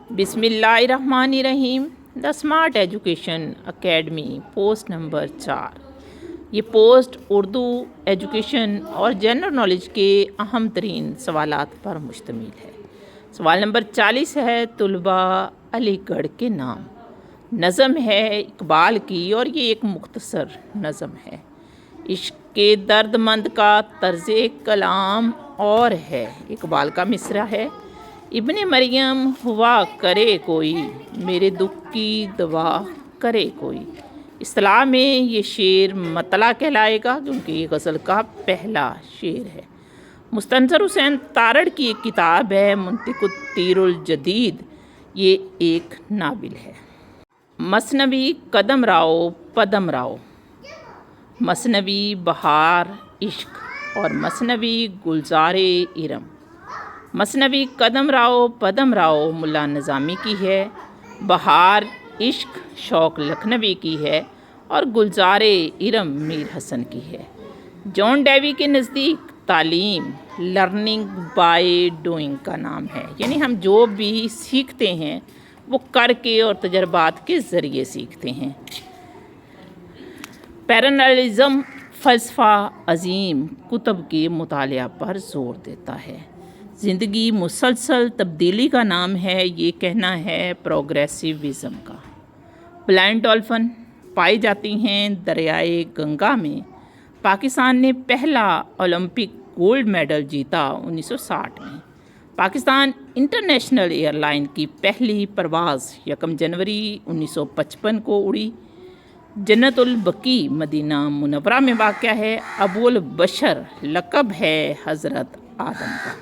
बिस्मिल्लाहिर्रहमानिर्रहीम। The smart education academy post number 4। ये post Urdu education और जनरल नॉलेज के अहम तरीन सवालात पर मुश्तमिल है। सवाल नंबर 40 है, तुलबा अलीगढ़ के नाम। नज़म है इकबाल की और ये एक मुख्तसर नज़म है। इश्क के दर्दमंद का तर्ज़ कलाम और है। इकबाल का मिसरा है, इब्ने मरियम हुआ करे कोई, मेरे दुख की दवा करे कोई। इस्तिलाह में ये शेर मतला कहलाएगा क्योंकि ये गज़ल का पहला शेर है। मुस्तनज़र हुसैन तारड़ की एक किताब है मुंतिक़ुत तीरुल जदीद, ये एक नाविल है। मसनवी कदम राओ पदम राओ, मसनवी बहार इश्क और मसनवी गुलज़ारे इरम। मसनवी कदम राओ पदम राओ मुल्ला निज़ामी की है, बहार इश्क शौक़ लखनवी की है और गुलज़ारे इरम मीर हसन की है। जॉन डेवी के नज़दीक तालीम लर्निंग बाय डूइंग का नाम है, यानी हम जो भी सीखते हैं वो करके और तजर्बात के ज़रिए सीखते हैं। पैरेललिज़म फ़लसफ़ा अज़ीम कुतुब के मुतालिया पर ज़ोर देता है। ज़िंदगी मुसलसल तब्दीली का नाम है, ये कहना है प्रोग्रेसिविज़म का। ब्लाइंड डॉल्फिन पाई जाती हैं दरियाए गंगा में। पाकिस्तान ने पहला ओलंपिक गोल्ड मेडल जीता 1960 में। पाकिस्तान इंटरनेशनल एयरलाइन की पहली परवाज़ 1 जनवरी 1955 को उड़ी। जन्नतुल बकी मदीना मुनव्वरा में वाक़या है। अबुल बशर लक़ब है हज़रत आदम का।